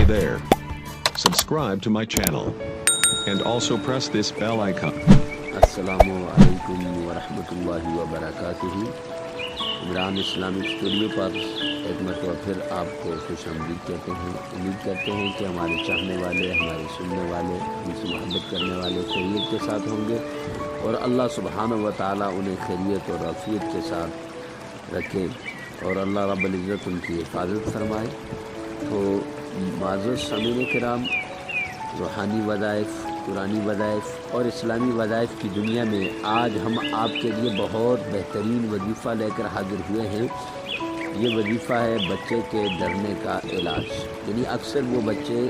Hey there. Subscribe to my channel. And also press this bell icon. السلام علیکم ورحمۃ اللہ وبرکاتہ۔ عمران اسلامک اسٹوڈیو پر ایک مرتبہ پھر آپ کو خوش آمدید کہتے ہیں۔ امید کرتے ہیں کہ ہمارے چاہنے والے، ہمارے سننے والے، ہم سے محبت کرنے والے خیریت کے ساتھ ہوں گے، اور اللہ سبحانہ و تعالیٰ انہیں خیریت اور عافیت کے ساتھ رکھے، اور اللہ رب العزت ان کی حفاظت فرمائے۔ تو معزز سامعین کرام، روحانی وظائف، قرآنی وظائف اور اسلامی وظائف کی دنیا میں آج ہم آپ کے لیے بہت بہترین وظیفہ لے کر حاضر ہوئے ہیں۔ یہ وظیفہ ہے بچے کے ڈرنے کا علاج۔ یعنی اکثر وہ بچے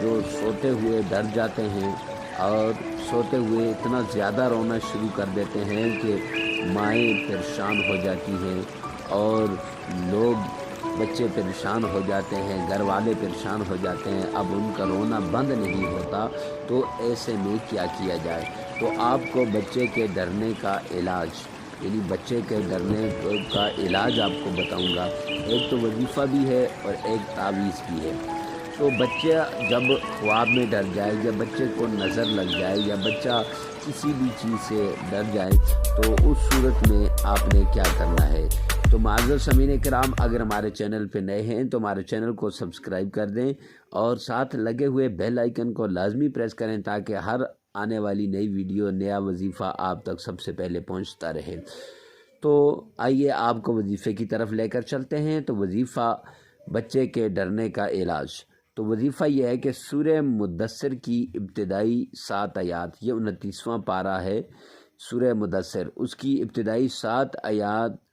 جو سوتے ہوئے ڈر جاتے ہیں اور سوتے ہوئے اتنا زیادہ رونا شروع کر دیتے ہیں کہ مائیں پریشان ہو جاتی ہیں، اور لوگ بچے پریشان ہو جاتے ہیں، گھر والے پریشان ہو جاتے ہیں، اب ان کا رونا بند نہیں ہوتا، تو ایسے میں کیا کیا جائے؟ تو آپ کو بچے کے ڈرنے کا علاج، یعنی بچے کے ڈرنے کا علاج آپ کو بتاؤں گا۔ ایک تو وظیفہ بھی ہے اور ایک تعویذ بھی ہے۔ تو بچہ جب خواب میں ڈر جائے، یا بچے کو نظر لگ جائے، یا بچہ کسی بھی چیز سے ڈر جائے، تو اس صورت میں آپ نے کیا کرنا ہے؟ تو معزز سامعین کرام، اگر ہمارے چینل پہ نئے ہیں تو ہمارے چینل کو سبسکرائب کر دیں، اور ساتھ لگے ہوئے بیل آئیکن کو لازمی پریس کریں، تاکہ ہر آنے والی نئی ویڈیو، نیا وظیفہ آپ تک سب سے پہلے پہنچتا رہے۔ تو آئیے آپ کو وظیفے کی طرف لے کر چلتے ہیں۔ تو وظیفہ بچے کے ڈرنے کا علاج۔ تو وظیفہ یہ ہے کہ سورہ مدثر کی ابتدائی 7 آیات، یہ 29واں پارہ ہے سورہ مدثر، اس کی ابتدائی 7 آیات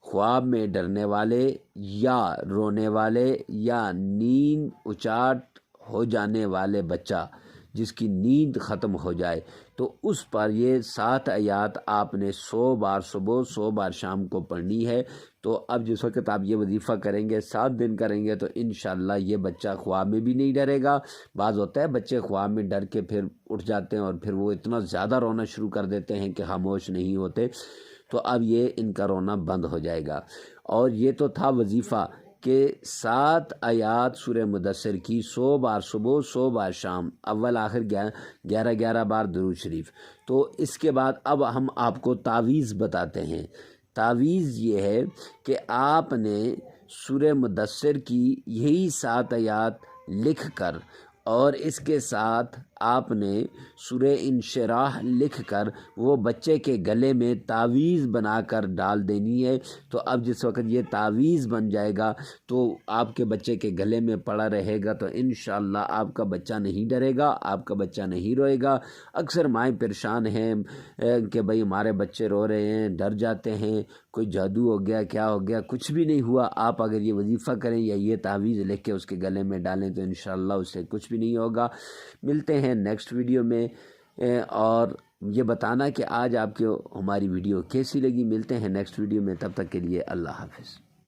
خواب میں ڈرنے والے، یا رونے والے، یا نیند اچاٹ ہو جانے والے بچہ جس کی نیند ختم ہو جائے، تو اس پر یہ 7 آیات آپ نے 100 بار صبح، 100 بار شام کو پڑھنی ہے۔ تو اب جس وقت آپ یہ وظیفہ کریں گے، 7 دن کریں گے، تو انشاءاللہ یہ بچہ خواب میں بھی نہیں ڈرے گا۔ بعض ہوتا ہے بچے خواب میں ڈر کے پھر اٹھ جاتے ہیں، اور پھر وہ اتنا زیادہ رونا شروع کر دیتے ہیں کہ خاموش نہیں ہوتے، تو اب یہ ان کا رونا بند ہو جائے گا۔ اور یہ تو تھا وظیفہ کہ 7 آیات سورہ مدثر کی 100 بار صبح، 100 بار شام، اول آخر 11 بار درود شریف۔ تو اس کے بعد اب ہم آپ کو تعویذ بتاتے ہیں۔ تعویذ یہ ہے کہ آپ نے سورہ مدثر کی یہی 7 آیات لکھ کر، اور اس کے ساتھ آپ نے سورہ انشراح لکھ کر وہ بچے کے گلے میں تعویذ بنا کر ڈال دینی ہے۔ تو اب جس وقت یہ تعویذ بن جائے گا تو آپ کے بچے کے گلے میں پڑا رہے گا، تو انشاءاللہ آپ کا بچہ نہیں ڈرے گا، آپ کا بچہ نہیں روئے گا۔ اکثر مائیں پریشان ہیں کہ بھئی ہمارے بچے رو رہے ہیں، ڈر جاتے ہیں، کوئی جادو ہو گیا، کیا ہو گیا؟ کچھ بھی نہیں ہوا۔ آپ اگر یہ وظیفہ کریں یا یہ تعویذ لکھ کے اس کے گلے میں ڈالیں، تو انشاءاللہ اس سے کچھ بھی نہیں ہوگا۔ ملتے ہیں نیکسٹ ویڈیو میں، اور یہ بتانا کہ آج آپ کو ہماری ویڈیو کیسی لگی۔ ملتے ہیں نیکسٹ ویڈیو میں، تب تک کے لیے اللہ حافظ۔